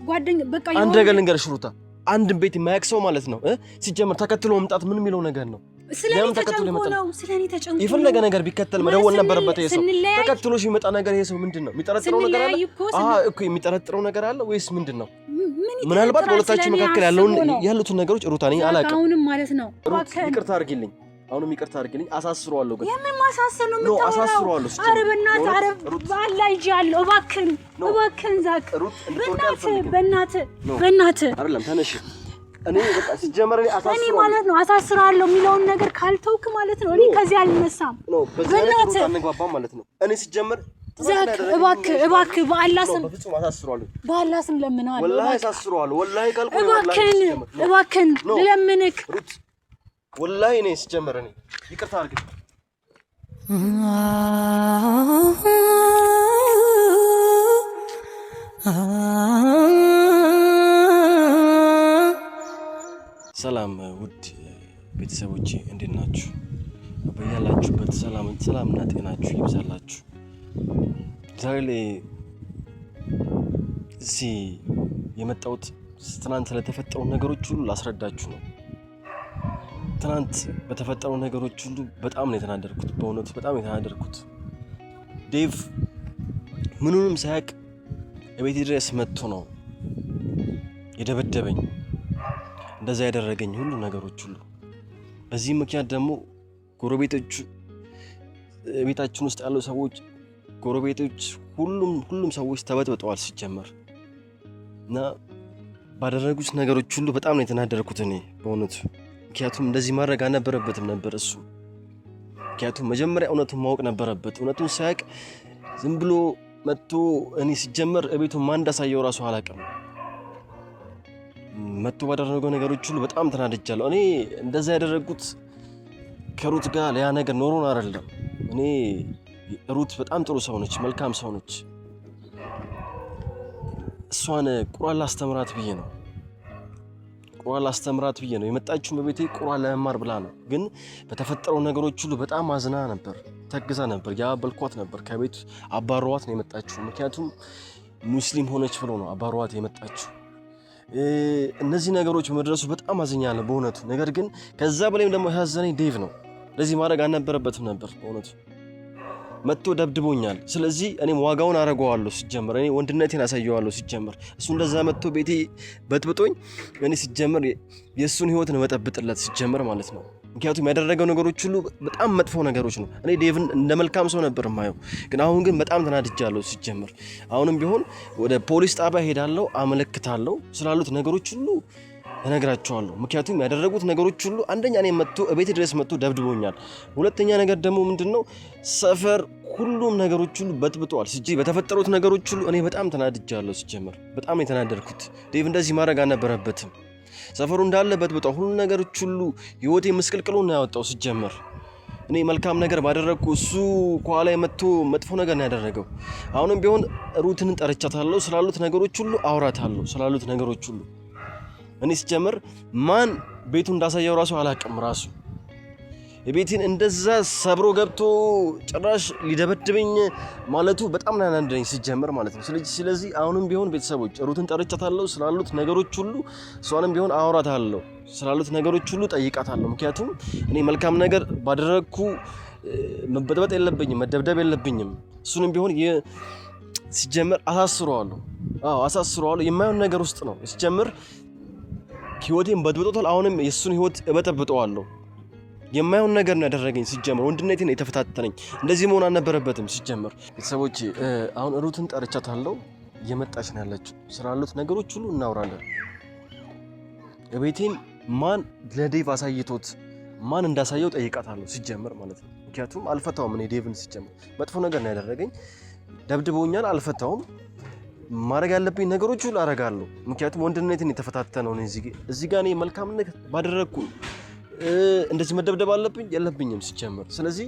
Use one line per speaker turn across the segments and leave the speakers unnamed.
ጓደኛ በቃ
አንድ ነገር ልንገርሽ ሩታ አንድን ቤት የማያክሰው ማለት ነው ሲጀመር ተከትሎ መምጣት ምን የሚለው ነገር ነው
ስለኔ ተጨንቆ
የፈለገ ነገር ቢከተል መደወል ነበረበት ይሄ ሰው ተከትሎሽ የሚመጣ ነገር ይሄ ሰው ምንድነው የሚጠረጥረው ነገር አለ እኮ የሚጠረጥረው ነገር አለ ወይስ ምንድነው ምናልባት በሁለታችን መካከል ያሉትን ነገሮች ሩታ ነኝ አላውቅም
አሁንም ማለት ነው
ይቅርታ አድርጊልኝ አሁንም ይቅርታ አድርጊልኝ አሳስረዋለሁ ግን
የምን ማሳሰር ነው የምታወራው
አሳስረዋለሁ
ኧረ በእናትህ ኧረ ባላ ይጃለሁ እባክህን ዛቅ በእናትህ
አይደለም ተነሽ እኔ በቃ ሲጀመር
እኔ ማለት ነው አሳስራለሁ የሚለውን ነገር ካልተውክ ማለት ነው እኔ ከዚህ አልነሳም
በእናትህ አንግባባም ማለት ነው እኔ ሲጀመር
ዛክ እባክህ በአላህ ስም
በፍጹም አሳስረዋለሁ
በአላህ ስም ለምነዋል
ወላሂ አሳስረዋለሁ ወላሂ ካልኩ
እባክህን ለምንክ
ወላሂ እኔ ሲጀመር እኔ ይቅርታ አድርግ ሰላም ውድ ቤተሰቦቼ እንዴት ናችሁ? በያላችሁበት ሰላምና ጤናችሁ ይብዛላችሁ። ዛሬ ላይ እዚህ የመጣሁት ትናንት ስለተፈጠሩ ነገሮች ሁሉ ላስረዳችሁ ነው። ትናንት በተፈጠሩ ነገሮች ሁሉ በጣም ነው የተናደድኩት። በእውነቱ በጣም የተናደድኩት ዴቭ ምኑንም ሳያውቅ እቤቴ ድረስ መጥቶ ነው የደበደበኝ እንደዛ ያደረገኝ ሁሉ ነገሮች ሁሉ። በዚህ ምክንያት ደግሞ ጎረቤቶቹ ቤታችን ውስጥ ያሉ ሰዎች ጎረቤቶች ሁሉም ሰዎች ተበጥብጠዋል ሲጀመር እና ባደረጉት ነገሮች ሁሉ በጣም ነው የተናደድኩት እኔ በእውነቱ። ምክንያቱም እንደዚህ ማድረግ አልነበረበትም ነበር እሱ። ምክንያቱም መጀመሪያ እውነቱን ማወቅ ነበረበት። እውነቱን ሳያውቅ ዝም ብሎ መጥቶ እኔ ሲጀመር እቤቱን ማን እንዳሳየው ራሱ አላውቅም። መጥቶ ባደረገው ነገሮች ሁሉ በጣም ተናድጃለሁ። እኔ እንደዛ ያደረጉት ከሩት ጋር ያ ነገር ኖሮን አይደለም። እኔ ሩት በጣም ጥሩ ሰው ነች፣ መልካም ሰው ነች። እሷን ቁርአን ላስተምራት ብዬ ነው የመጣችው። በቤቴ ቁርአን ለመማር ብላ ነው። ግን በተፈጠረው ነገሮች ሁሉ በጣም አዝና ነበር፣ ተግዛ ነበር፣ ያበልኳት ነበር። ከቤት አባሯት ነው የመጣችው። ምክንያቱም ሙስሊም ሆነች ብሎ ነው አባሯት የመጣችው። እነዚህ ነገሮች መድረሱ በጣም አዝኛለሁ በእውነቱ። ነገር ግን ከዛ በላይም ደግሞ ያዘነኝ ዴቭ ነው። ለዚህ ማድረግ አልነበረበትም ነበር በእውነቱ። መጥቶ ደብድቦኛል። ስለዚህ እኔም ዋጋውን አረጋዋለሁ ሲጀመር። እኔ ወንድነቴን አሳየዋለሁ ሲጀመር። እሱ እንደዛ መጥቶ ቤቴ በጥብጦኝ እኔ ሲጀመር የእሱን ህይወት ነው መጠብጥለት ሲጀመር ማለት ነው። ምክንያቱም ያደረገው ነገሮች ሁሉ በጣም መጥፎ ነገሮች ነው። እኔ ዴቭን እንደ መልካም ሰው ነበር የማየው። ግን አሁን ግን በጣም ተናድጃለሁ ሲጀመር። አሁንም ቢሆን ወደ ፖሊስ ጣቢያ ሄዳለሁ፣ አመለክታለሁ። ስላሉት ነገሮች ሁሉ እነግራቸዋለሁ። ምክንያቱም ያደረጉት ነገሮች ሁሉ አንደኛ እኔ መጥቶ እቤቴ ድረስ መጥቶ ደብድቦኛል። ሁለተኛ ነገር ደግሞ ምንድነው ሰፈር ሁሉም ነገሮች ሁሉ በጥብጠዋል። በተፈጠሩት ነገሮች ሁሉ እኔ በጣም ተናድጃለሁ ሲጀመር። በጣም ነው የተናደድኩት። ዴቭ እንደዚህ ማድረግ አልነበረበትም። ሰፈሩ እንዳለ በጥብጠው ሁሉ ነገሮች ሁሉ ህይወቴ ምስቅልቅሉን ነው ያወጣው ሲጀመር። እኔ መልካም ነገር ባደረግኩ እሱ ከኋላ መጥቶ መጥፎ ነገር ነው ያደረገው። አሁንም ቢሆን ሩትን ጠርቻታለሁ። ስላሉት ነገሮች ሁሉ አውራታለሁ። ስላሉት ነገሮች ሁሉ እኔ ሲጀመር ማን ቤቱ እንዳሳየው ራሱ አላውቅም። ራሱ የቤቴን እንደዛ ሰብሮ ገብቶ ጭራሽ ሊደበድበኝ ማለቱ በጣም ናናንደኝ ሲጀመር ማለት ነው። ስለዚህ አሁንም ቢሆን ቤተሰቦች ሩትን ጠርቻታለሁ። ስላሉት ነገሮች ሁሉ እሷንም ቢሆን አውራታለሁ። ስላሉት ነገሮች ሁሉ ጠይቃታለሁ። ምክንያቱም እኔ መልካም ነገር ባደረግኩ መበጥበጥ የለብኝም፣ መደብደብ የለብኝም። እሱንም ቢሆን ሲጀመር አሳስረዋለሁ። የማይሆን ነገር ውስጥ ነው ሲጀመር ህይወቴን በጥብጦታል። አሁንም የሱን ህይወት እበጠብጠዋለሁ። የማይሆን ነገር ነው ያደረገኝ ሲጀመር። ወንድነቴን የተፈታተነኝ እንደዚህ መሆን አልነበረበትም ሲጀመር። ቤተሰቦች አሁን ሩትን ጠርቻታለሁ። እየመጣች ነው ያለችው። ስላሉት ነገሮች ሁሉ እናወራለን። ቤቴን ማን ለዴቭ አሳይቶት ማን እንዳሳየው ጠይቃታለሁ ሲጀመር ማለት ነው። ምክንያቱም አልፈታውም እኔ ዴቭን ሲጀመር መጥፎ ነገር ነው ያደረገኝ። ደብድቦኛል፣ አልፈታውም። ማድረግ ያለብኝ ነገሮች ሁሉ አደርጋለሁ። ምክንያቱም ወንድነቴን የተፈታተነው ነው። እዚህ ጋር እኔ መልካም ነገር ባደረግኩ እንደዚህ መደብደብ አለብኝ የለብኝም ሲጀመር። ስለዚህ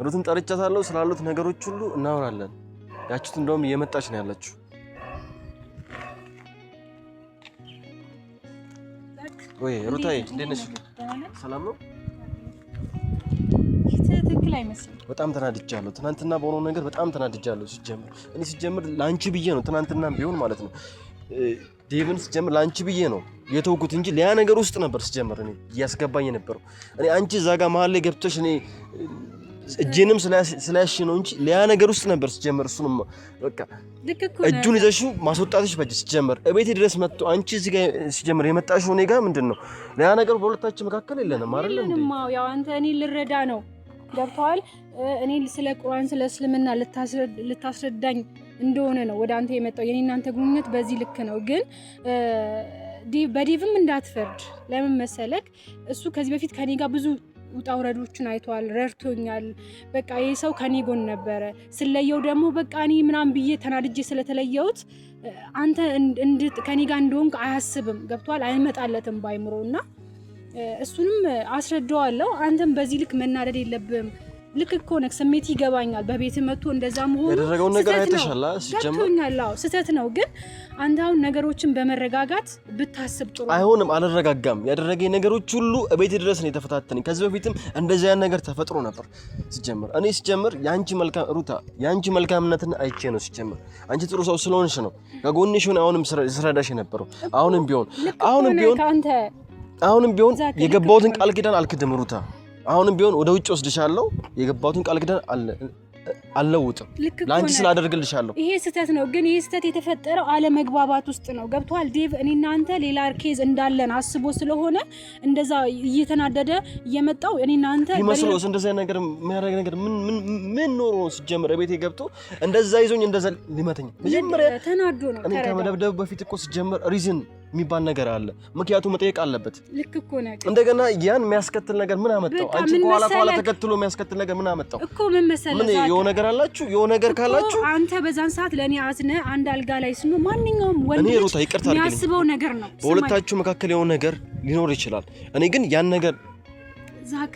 ሩትን ጠርቻታለሁ። ስላሉት ነገሮች ሁሉ እናወራለን። ያቺት እንደውም እየመጣች ነው ያለችው። ወይ ሩታዬ እንዴት ነሽ? ሰላም ነው?
ትክክል አይመስልም።
በጣም ተናድጃለሁ። ትናንትና በሆነው ነገር በጣም ተናድጃለሁ ሲጀመር። እኔ ሲጀመር ላንቺ ብዬ ነው ትናንትናም ቢሆን ማለት ነው ዴቭን ሲጀምር ላንቺ ብዬ ነው የተውኩት እንጂ ሌላ ነገር ውስጥ ነበር ሲጀምር እኔ ያስገባኝ ነበር። እኔ አንቺ እዛ ጋር መሀል ላይ ገብተሽ እኔ እጄንም ስላሽ ነው እንጂ ሌላ ነገር ውስጥ ነበር ሲጀምር። እሱንም በቃ እጁን ይዘሽው ማስወጣትሽ በጅ ሲጀምር እቤቴ ድረስ መጥቶ አንቺ እዚህ ጋር ሲጀምር የመጣሽው እኔ ጋር ምንድነው ሌላ ነገር በሁለታችን መካከል የለንም አይደል እንዴ?
ያው አንተ እኔ ልረዳ ነው ገብቷል። እኔ ስለ ቁርአን ስለ እስልምና ልታስረዳኝ እንደሆነ ነው ወደ አንተ የመጣው። የኔ እናንተ ግንኙነት በዚህ ልክ ነው። ግን በዴቭም እንዳትፈርድ። ለምን መሰለክ እሱ ከዚህ በፊት ከኔ ጋር ብዙ ውጣ ውረዶችን አይቷል፣ ረድቶኛል። በቃ ይሄ ሰው ከኔ ጎን ነበረ። ስለየው ደግሞ በቃ እኔ ምናምን ብዬ ተናድጄ ስለተለየሁት አንተ ከኔ ጋር እንደሆንክ አያስብም። ገብቷል። አይመጣለትም ባይምሮና እሱንም አስረዳዋለሁ። አንተም በዚህ ልክ መናደድ የለብህም። ልክ እኮ ነህ፣ ስሜት ይገባኛል። በቤት መጥቶ እንደዛ መሆኑ
ያደረገው ነገር አይተሻላ
ሲጀምር ስህተት ነው። ግን አንተ አሁን ነገሮችን በመረጋጋት ብታስብ ጥሩ።
አይሆንም፣ አልረጋጋም። ያደረገኝ ነገሮች ሁሉ እቤት ድረስ ነው የተፈታተነኝ። ከዚህ በፊትም እንደዚህ ያን ነገር ተፈጥሮ ነበር ሲጀምር። እኔ ሲጀምር ያንቺ መልካም ሩታ ያንቺ መልካምነትን አይቼ ነው ሲጀምር። አንቺ ጥሩ ሰው ስለሆንሽ ነው ከጎንሽ ሆነ አሁንም ስረዳሽ የነበረው። አሁንም ቢሆን የገባሁትን ቃል ኪዳን አልክድም ሩታ። አሁንም ቢሆን ወደ ውጭ ወስድሻለሁ። የገባሁትን ቃል ኪዳን አልለውጥም። ላንቺ ስላደርግልሻለሁ።
ይሄ ስህተት ነው። ግን ይሄ ስህተት የተፈጠረው አለመግባባት ውስጥ ነው። ገብቷል ዴቭ? እኔና አንተ ሌላ ኬዝ እንዳለን አስቦ ስለሆነ እንደዛ እየተናደደ እየመጣው እኔና አንተ
ይመስሎስ እንደዛ ነገር የሚያደርግ ነገር ምን ኖሮ ሲጀምር ቤቴ ገብቶ እንደዛ ይዞኝ እንደዛ ሊመተኝ መጀመሪያ
ተናዶ ነው።
እኔ ከመደብደብ በፊት እኮ ሲጀምር ሪዝን የሚባል ነገር አለ። ምክንያቱም መጠየቅ አለበት።
ልክ እኮ ነው።
እንደገና ያን የሚያስከትል ነገር ምን አመጣው? አንቺ ከኋላ ተከትሎ የሚያስከትል ነገር ምን አመጣው
እኮ? ምን መሰለህ
የሆነ ነገር አላችሁ፣ የሆነ ነገር ካላችሁ
አንተ በዛን ሰዓት ለኔ አዝነ አንድ አልጋ ላይ ስሙ ማንኛውም ወንድ የሚያስበው ነገር ነው።
በሁለታችሁ መካከል የሆነ ነገር ሊኖር ይችላል። እኔ ግን ያን ነገር
ዛክ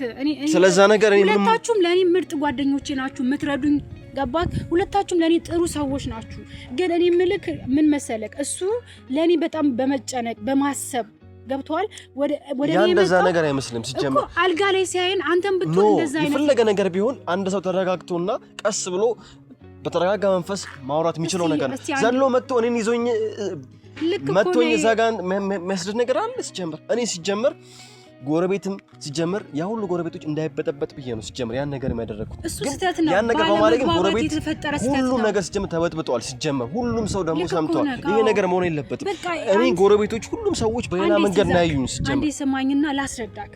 ስለዛ ነገር እኔ
ሁለታችሁም ለኔ ምርጥ ጓደኞቼ ናችሁ፣ የምትረዱኝ ገባክ? ሁለታችሁም ለኔ ጥሩ ሰዎች ናችሁ። ግን እኔ ምልክ ምን መሰለክ እሱ ለኔ በጣም በመጨነቅ በማሰብ ገብቷል። ወደ
ያ እንደዛ ነገር አይመስልም ሲጀምር
እኮ አልጋ ላይ ሲያየን አንተም ብትሆን እንደዛ አይነት
የፈለገ ነገር ቢሆን አንድ ሰው ተረጋግቶና ቀስ ብሎ በተረጋጋ መንፈስ ማውራት የሚችለው ነገር ዘሎ መጥቶ እኔን ይዞኝ መጥቶኝ እዛ ጋር የሚያስደድ ነገር አለ ሲጀምር። እኔ ሲጀምር ጎረቤትም ሲጀምር ያ ሁሉ ጎረቤቶች እንዳይበጠበጥ ብዬ ነው ሲጀምር ያን ነገር የሚያደርኩት።
እሱ ስህተት ነው።
ያን ነገር በማለት ጎረቤት ሁሉም ነገር ሲጀምር ተበጥብጧል ሲጀምር። ሁሉም ሰው ደግሞ ሰምቷል። ይሄ ነገር መሆን የለበትም። እኔ ጎረቤቶች ሁሉም ሰዎች በሌላ መንገድ ነው ያዩኝ ሲጀምር።
አንዴ ሰማኝና ላስረዳክ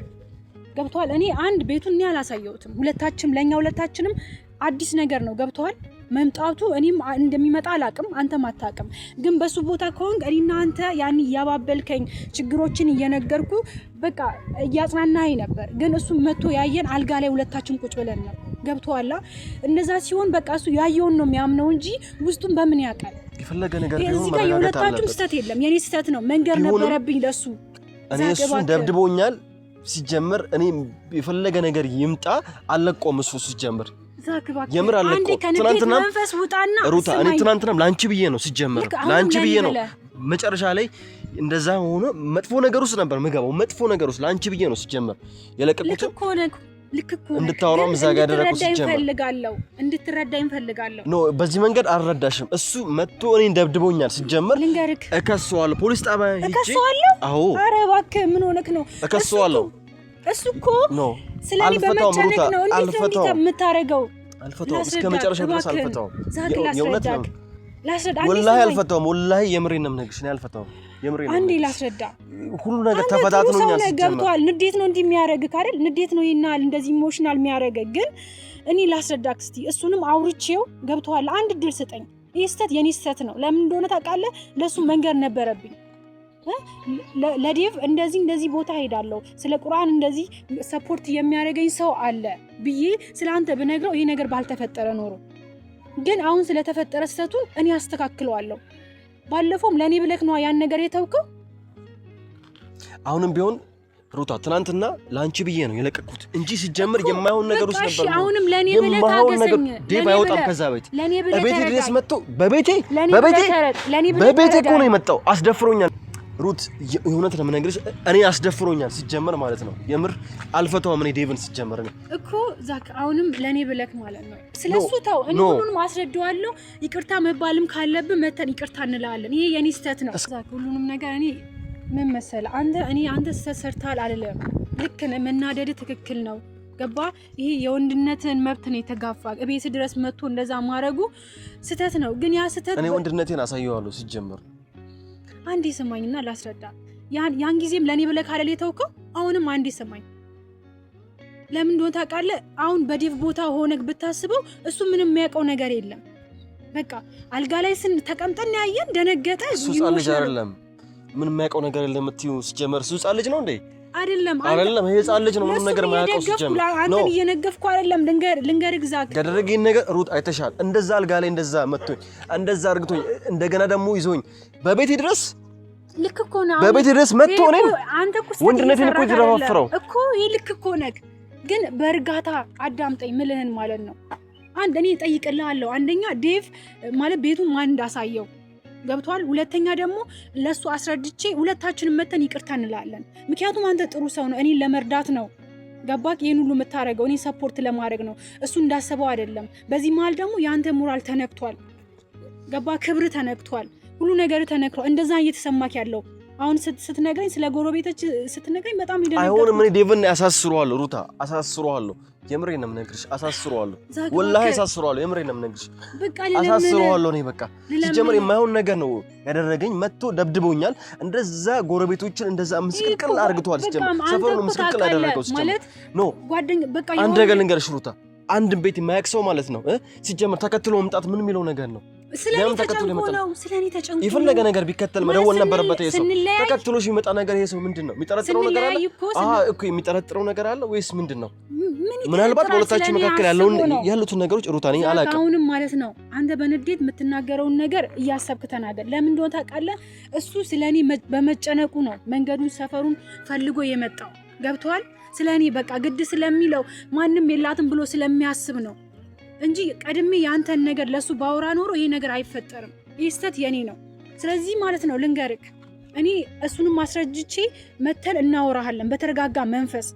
ገብቷል። እኔ አንድ ቤቱን እኔ አላሳየሁትም። ሁለታችንም አዲስ ነገር ነው ገብቷል። መምጣቱ እኔም እንደሚመጣ አላቅም፣ አንተም አታቅም። ግን በሱ ቦታ ከሆንክ እኔና አንተ ያን ያባበልከኝ ችግሮችን እየነገርኩ በቃ እያጽናናኝ ነበር። ግን እሱ መጥቶ ያየን አልጋ ላይ ሁለታችን ቁጭ ብለን ነው ገብቷላ። እንደዛ ሲሆን በቃ እሱ ያየውን ነው የሚያምነው እንጂ ውስጡን በምን ያውቃል?
የፈለገ ነገር ቢሆን
እዚህ ጋር የሁለታችን ስህተት የለም። የኔ ስህተት ነው መንገር ነበረብኝ ለሱ።
እኔ እሱን ደብድቦኛል ሲጀምር። እኔ የፈለገ ነገር ይምጣ አለቆም እሱ ሲጀምር የምር አለቆ ትናንትና ሩታ እኔ ትናንትናም ላንቺ ብዬ ነው ሲጀምር፣ ላንቺ ብዬ ነው መጨረሻ ላይ እንደዛ ሆኖ መጥፎ ነገር ውስጥ ነበር ምገባው። መጥፎ ነገር ውስጥ ላንቺ ብዬ ነው ሲጀምር የለቀቁት።
ልክ እኮ
እንድታወራም እዛ ጋር ያደረኩት ሲጀምር
እንድትረዳኝ ፈልጋለሁ።
ኖ በዚህ መንገድ አልረዳሽም። እሱ መጥቶ እኔን ደብድቦኛል ሲጀምር። እከሰዋለሁ ፖሊስ ጣቢያ ሂጅ።
እከሰዋለሁ?
አዎ።
ኧረ እባክህ ምን ሆነክ ነው?
እከሰዋለሁ።
እሱ እኮ ስለኔ በመጨነቅ ነው። እንዴት ነው የምታረገው?
አልፈታውም እስከ መጨረሻ ድረስ አልፈታውም።
የእውነት ነው
ወላሂ አልፈታውም። ወላሂ የምሬን ነው የምነግርሽ። እኔ አልፈታውም የምሬን ነው።
አንዴ ላስረዳ።
ሁሉ ነገር ተፈታትኖኛል
ገብቷል። ንዴት ነው እንዲህ የሚያደርግህ አይደል? ንዴት ነው ይናል እንደዚህ ኢሞሽናል የሚያደርግህ። ግን እኔ ላስረዳክ እስቲ። እሱንም አውርቼው ገብቷል። አንድ እድል ስጠኝ። ይህ ስህተት የኔ ስህተት ነው። ለምን እንደሆነ ታውቃለህ? ለሱ መንገር ነበረብኝ። ለዴቭ እንደዚህ ቦታ ሄዳለሁ ስለ ቁርአን እንደዚህ ሰፖርት የሚያደርገኝ ሰው አለ ብዬ ስለአንተ ብነግረው ይሄ ነገር ባልተፈጠረ ኖሮ። ግን አሁን ስለተፈጠረ ስህተቱን እኔ አስተካክለዋለሁ። ባለፈውም ለኔ ብለክ ነው ያን ነገር የተውከው።
አሁንም ቢሆን ሩታ ትናንትና ላንቺ ብዬ ነው የለቀኩት እንጂ ሲጀምር የማይሆን ነገር ውስጥ ነበር።
አሁንም ለኔ ብለህ ታገሰኝ።
ዴቭ አይወጣም ከዛ ቤት። በቤቴ ድረስ መጥቶ በቤቴ እኮ ነው የመጣው። አስደፍሮኛል። ሩት የእውነት ነው የምነግርሽ እኔ አስደፍሮኛል ሲጀመር ማለት ነው የምር አልፈታውም እኔ ዴቭን ሲጀመር ነው
እኮ ዛክ አሁንም ለኔ ብለክ ማለት ነው ስለሱ ተው እኔ ሁሉንም አስረዳዋለሁ ይቅርታ መባልም ካለብን መተን ይቅርታ እንላለን ይሄ የኔ ስህተት ነው ዛክ ሁሉንም ነገር እኔ ምን መሰለ አንተ ስህተት ሰርታል አይደለም ልክ ነህ መናደድ ትክክል ነው ገባ ይሄ የወንድነትን መብት ነው የተጋፋ እቤት ድረስ መጥቶ እንደዛ ማረጉ ስህተት ነው ግን ያ ስህተት
እኔ ወንድነቴን አሳየዋለሁ ሲጀመር
አንዴ ሰማኝና ላስረዳ ያን ጊዜም ለኔ ብለህ ካለ የተውከው አሁንም አንዴ ሰማኝ ለምን እንደሆነ ታውቃለህ አሁን በዴቭ ቦታ ሆነክ ብታስበው እሱ ምንም የሚያውቀው ነገር የለም በቃ አልጋ ላይ ተቀምጠን ያየን ደነገጠ
እሱ ጻል ልጅ አይደለም ምን የሚያውቀው ነገር የለም እትዩ ሲጀመር እሱ ጻል ልጅ ነው እንዴ
አይደለም
ይሄ ጻል ልጅ ነው ምንም ነገር ማያውቀው ሲጀመር
አንተ እየነገፍኩ አይደለም ልንገር ግዛክ
ያደረገኝ ነገር ሩት አይተሻል እንደዛ አልጋ ላይ እንደዛ መጥቶኝ እንደዛ አርግቶኝ እንደገና ደግሞ ይዞኝ በቤቴ ድረስ
ልክ እኮ ነው
በቤቴ ድረስ መጥቶ እኔን
አንተ እኮ
ወንድነቴን እኮ ይደረፋፍረው
እኮ ይሄ ልክ እኮ ነክ ግን በእርጋታ አዳምጠኝ ምልህን ማለት ነው አንድ እኔ እጠይቅልሃለሁ አንደኛ ዴቭ ማለት ቤቱን ማን እንዳሳየው ገብቷል ሁለተኛ ደግሞ ለሱ አስረድቼ ሁለታችንም መተን ይቅርታ እንላለን ምክንያቱም አንተ ጥሩ ሰው ነው እኔን ለመርዳት ነው ገባክ ይሄን ሁሉ የምታረገው እኔ ሰፖርት ለማድረግ ነው እሱ እንዳሰበው አይደለም በዚህ መሃል ደግሞ ያንተ ሞራል ተነክቷል ገባ ክብር ተነክቷል ሁሉ ነገር ተነክሯል እንደዛ እየተሰማክ ያለው አሁን ስትነግረኝ ስለ ጎረቤቶች ስትነግረኝ በጣም ይደነግጣል
አይሆንም እኔ ዴቭን አሳስረዋለሁ ሩታ አሳስረዋለሁ የምሬን ነው የምነግርሽ አሳስረዋለሁ ወላሂ አሳስረዋለሁ የምሬን ነው የምነግርሽ
በቃ
አሳስረዋለሁ እኔ በቃ ሲጀምር የማይሆን ነገር ነው ያደረገኝ መጥቶ ደብድቦኛል እንደዛ ጎረቤቶችን እንደዛ ምስቅልቅል አርግቷል ሲጀምር ሰፈሩን ምስቅልቅል ያደረገው ሲጀምር ኖ
ጓደኛ በቃ
አንድ ነገር ልንገርሽ ሩታ አንድን ቤት የማያውቅ ሰው ማለት ነው ሲጀምር ተከትሎ መምጣት ምን የሚለው ነገር ነው
ስለኔ ተጨንቆ
የፈለገ ነገር ቢከተል መደወል ነበረበት ይሄ ሰው ተከትሎሽ የሚመጣ ነገር ይሄ ሰው ምንድነው የሚጠረጥረው ነገር አለ እኮ የሚጠረጥረው ነገር አለ ወይስ ምንድነው ምናልባት በሁለታችን መካከል ያሉትን ነገሮች ሩታ ነኝ አላውቅም
አሁንም ማለት ነው አንተ በንዴት የምትናገረውን ነገር እያሰብክ ተናገር ለምን እንደሆነ ታውቃለህ እሱ ስለኔ በመጨነቁ ነው መንገዱን ሰፈሩን ፈልጎ የመጣው ገብቷል ስለኔ በቃ ግድ ስለሚለው ማንም የላትም ብሎ ስለሚያስብ ነው እንጂ ቀድሜ ያንተን ነገር ለሱ ባወራ ኖሮ ይሄ ነገር አይፈጠርም ይሄ ስህተት የኔ ነው ስለዚህ ማለት ነው ልንገርክ እኔ እሱንም ማስረጅቼ መተን እናወራሃለን በተረጋጋ መንፈስ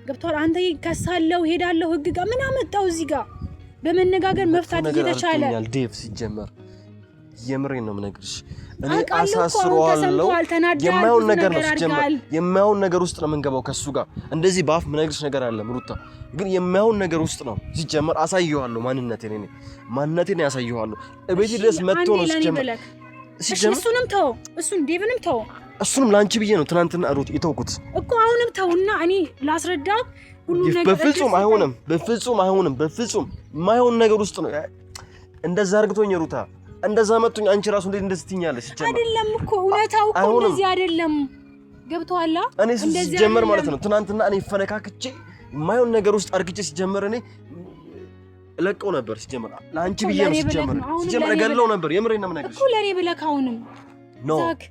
ገብቷል አንተ ከሳለው ሄዳለው ህግ ጋር ምን አመጣው እዚህ ጋር በመነጋገር መፍታት እየተቻለ
ዴቭ ሲጀመር የምሬን ነው የምነግርሽ እኔ አሳስረዋለሁ የማይሆን ነገር ነው ሲጀምር የማይሆን ነገር ውስጥ ነው የምንገባው ከሱ ጋር እንደዚህ ባፍ ምነግርሽ ነገር አለ ሩታ ግን የማይሆን ነገር ውስጥ ነው ሲጀምር አሳየዋለሁ ማንነቴን ያሳየዋለሁ እቤት ድረስ መጥቶ ነው ሲጀምር
እሱንም ተው እሱን ዴቭንም ተው
እሱንም ላንቺ ብዬ ነው ትናንትና ሩት የተውኩት
እኮ አሁንም ተውና እኔ ላስረዳት ሁሉ ነገር
በፍጹም አይሆንም የማይሆን ነገር ውስጥ ነው እንደዛ አርግቶኝ ሩታ እንደዛ መጥቶኝ አንቺ ራሱ እንደዚህ ትኛለሽ ሲጀምር
አይደለም እኮ እውነታው እኮ እንደዚህ አይደለም ገብቶሃል
እኔ ሲጀምር ማለት ነው ትናንትና እኔ ፈነካክቼ የማይሆን ነገር ውስጥ አርግቼ ሲጀምር እኔ ለቀው ነበር ሲጀምር ለአንቺ ብዬ ነው ሲጀምር ገለው ነበር የምሬን ነው የምነግርሽ
እኮ ለኔ ብለህ አሁንም ዛክ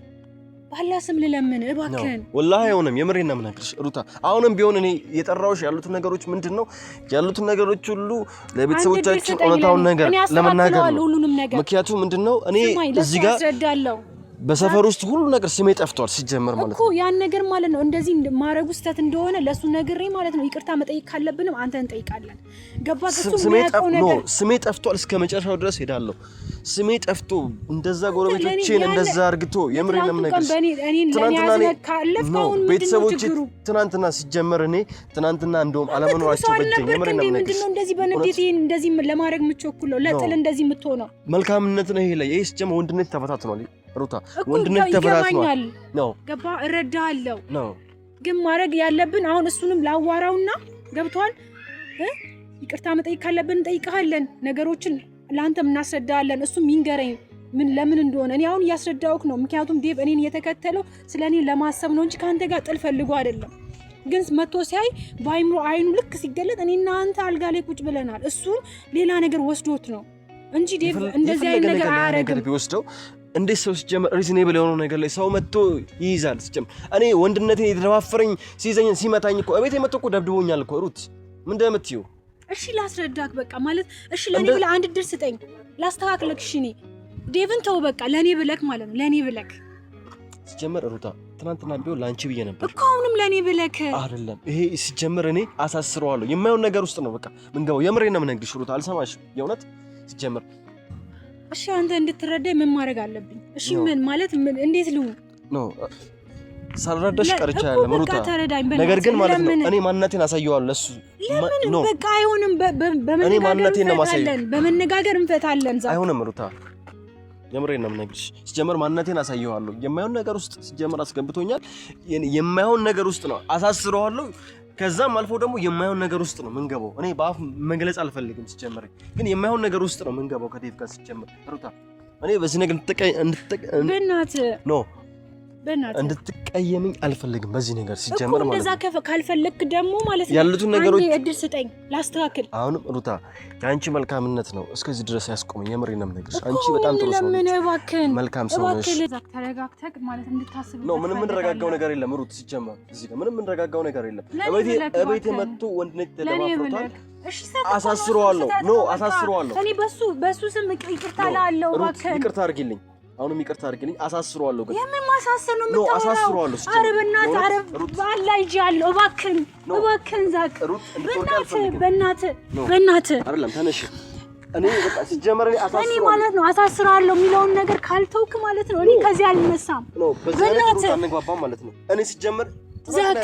ባላ ስም ልለምን እባክህን
ወላሂ አይሆንም የምሬን ነው የምነግርሽ ሩታ አሁንም ቢሆን እኔ የጠራውሽ ያሉት ነገሮች ምንድነው ያሉት ነገሮች ሁሉ ለቤተሰቦቻችን እውነታውን ነገር ለመናገር ነው ምክንያቱም ምንድነው እኔ እዚህ ጋር በሰፈር ውስጥ ሁሉ ነገር ስሜ ጠፍቷል ሲጀመር ማለት ነው
እኮ ያን ነገር ማለት ነው እንደዚህ ማረጉ ስተት እንደሆነ ለሱ ነግሬ ማለት ነው ይቅርታ መጠየቅ ካለብንም አንተ እንጠይቃለን ገባክ እሱ
ስሜ ጠፍቷል እስከ መጨረሻው ድረስ ሄዳለሁ ስሜ ጠፍቶ እንደዛ ጎረቤቶቼን እንደዛ አርግቶ የምሬን ነው የምነግርሽ ቤተሰቦቼ ትናንትና ሲጀመር እኔ ትናንትና እንደውም አለመኖራቸው በጀኝ የምሬን ነው የምነግርሽ
ምንድነው እንደዚህ በንዴት እንደዚህ ለማድረግ ምቾኩለው ለጥል እንደዚህ ምትሆነው
መልካምነት ነው ይሄ ላይ ይሄ ሲጀመር ወንድነት ተፈታትኗል ሩታ ወንድነት ተፈራቷል ነው
ገባ እረዳለሁ ነው ግን ማድረግ ያለብን አሁን እሱንም ላዋራውና ገብቷል ይቅርታ መጠየቅ ካለብን እንጠይቃለን ነገሮችን ላንተም እናስረዳለን እሱም ይንገረኝ ምን ለምን እንደሆነ እኔ አሁን ያስረዳውክ ነው ምክንያቱም ዴቭ እኔን እየተከተለው ስለኔ ለማሰብ ነው እንጂ ካንተ ጋር ጥል ፈልጎ አይደለም ግን መጥቶ ሲያይ ባይምሮ አይኑ ልክ ሲገለጥ እኔና አንተ አልጋ ላይ ቁጭ ብለናል እሱ ሌላ ነገር ወስዶት ነው እንጂ ዴቭ እንደዚህ አይነት ነገር አያረግም
ቢወስደው እንዴት ሰው ሲጀምር ሪዝኔብል የሆነ ነገር ላይ ሰው መጥቶ ይይዛል ሲጀምር እኔ ወንድነቴን የተደፋፈረኝ ሲይዘኝ ሲመታኝ እኮ እቤቴ መጥቶ እኮ ደብድቦኛል እኮ ሩት ምን እንደምትዩ
እሺ ላስረዳክ በቃ ማለት እሺ ለኔ ብለህ አንድ ድር ስጠኝ ላስተካክለክ እሺ እኔ ዴቭን ተው በቃ ለኔ ብለክ ማለት ነው ለኔ ብለክ
ሲጀመር ሩታ ትናንትና ቢሆን ላንቺ ብዬ ነበር
እኮ አሁንም ለኔ ብለክ
አይደለም። ይሄ ሲጀመር እኔ አሳስረዋለሁ። የማይሆን ነገር ውስጥ ነው በቃ ምን ገባው። የምሬን ነው የምነግርሽ ሩታ፣ አልሰማሽም የእውነት ሲጀመር።
እሺ አንተ እንድትረዳኝ ምን ማድረግ አለብኝ? እሺ ምን ማለት እንዴት ልው ነው
ሳልረዳሽ ቀርቻ ያለ ሩታ። ነገር ግን ማለት ነው እኔ ማንነቴን አሳየዋለሁ ለሱ
ነው በቃ አይሆንም። በመነጋገር እንፈታለን።
አይሆንም ሩታ፣ የምሬን ነው የምነግርሽ። ሲጀመር ማንነቴን አሳየዋለሁ። የማይሆን ነገር ውስጥ ሲጀመር አስገብቶኛል። የማይሆን ነገር ውስጥ ነው አሳስረዋለሁ። ከዛም አልፎ ደግሞ የማይሆን ነገር ውስጥ ነው ምን ገባው። እኔ በአፍ መግለጽ አልፈልግም ሲጀመር፣ ግን የማይሆን ነገር ውስጥ ነው ምን ገባው ከዴቭ ጋር ሲጀመር ሩታ። እኔ በዚህ ነገር እንድትቀየምኝ አልፈልግም በዚህ ነገር ሲጀመር ማለት ነው።
እንደዛ ካልፈለክ ደግሞ ማለት ነው
ያሉትን ነገሮች
እድል ስጠኝ ላስተካክል።
አሁንም ሩታ የአንቺ መልካምነት ነው እስከዚህ ድረስ ያስቆመኝ። የምሬን ነው የምነግርሽ። አንቺ በጣም ጥሩ ሰው ነሽ፣ መልካም ሰው ነሽ።
ተረጋግተህ ማለት እንድታስብ
ነው። ምንም እንረጋጋው ነገር የለም ሩት፣ ሲጀመር እዚህ ጋር ምንም እንረጋጋው ነገር የለም። እቤቴ መጥቶ ወንድነት ተለማፍሮታል። አሳስረዋለሁ። ኖ አሳስረዋለሁ።
እኔ በሱ ስም ይቅርታ ላለው እባክህ
ይቅርታ አድርጊልኝ። አሁንም ይቅርታ አድርጊልኝ። አሳስረዋለሁ። ግን
የምን ማሳሰር ነው የምታወራው?
አሳስረዋለሁ።
ኧረ በእናትህ ኧረ ባላ ይጃለሁ። እባክህን ዛቅ፣ በእናትህ
አይደለም ተነሽ። እኔ በቃ ሲጀመር
እኔ ማለት ነው አሳስረዋለሁ የሚለውን ነገር ካልተውክ ማለት ነው እኔ ከዚህ አልነሳም።
በእናትህ አንግባባም ማለት ነው። እኔ ሲጀመር
ዛቅ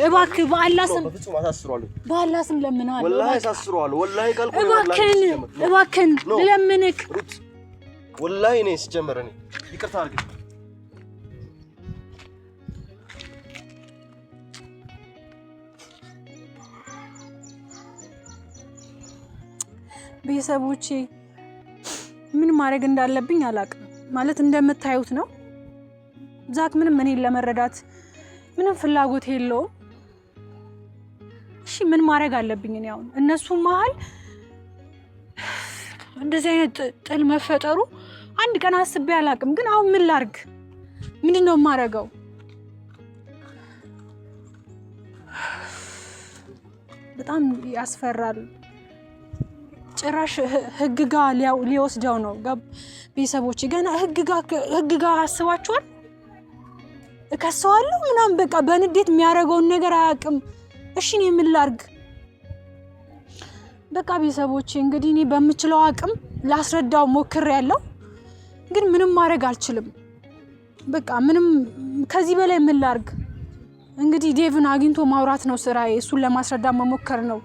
እባክህ በአላህ ስም
በፍጹም አሳስረዋለሁ።
በአላህ ስም ለምንሃለሁ።
ወላሂ አሳስረዋለሁ። ወላሂ ካልኩ
እባክህን ለምንክ
ወላሂ እኔ ሲጀመር እኔ ይቅርታ አድርግ።
ቤተሰቦቼ ምን ማድረግ እንዳለብኝ አላውቅም። ማለት እንደምታዩት ነው። ዛክ ምንም እኔን ለመረዳት ምንም ፍላጎት የለውም። እሺ ምን ማድረግ አለብኝ እኔ አሁን እነሱ መሀል እንደዚህ አይነት ጥል መፈጠሩ አንድ ቀን አስቤ አላውቅም። ግን አሁን ምን ላድርግ? ምንድነው የማደርገው? በጣም ያስፈራል። ጭራሽ ህግ ጋር ሊወስደው ነው። ቤተሰቦች ገና ህግ ጋር አስባችኋል? እከሰዋለሁ ምናምን በቃ በንዴት የሚያደርገውን ነገር አያውቅም። እሺ እኔ ምን ላድርግ? በቃ ቤተሰቦቼ እንግዲህ እኔ በምችለው አቅም ላስረዳው ሞክሬያለሁ፣ ግን ምንም ማድረግ አልችልም። በቃ ምንም ከዚህ በላይ ምን ላድርግ? እንግዲህ ዴቭን አግኝቶ ማውራት ነው ስራዬ፣ እሱን ለማስረዳት መሞከር ነው።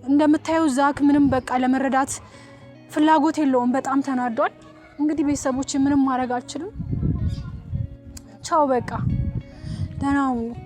እንደምታየው ዛክ ምንም በቃ ለመረዳት ፍላጎት የለውም፣ በጣም ተናዷል። እንግዲህ ቤተሰቦቼ ምንም ማድረግ አልችልም። ቻው በቃ ደህና ሁኑ።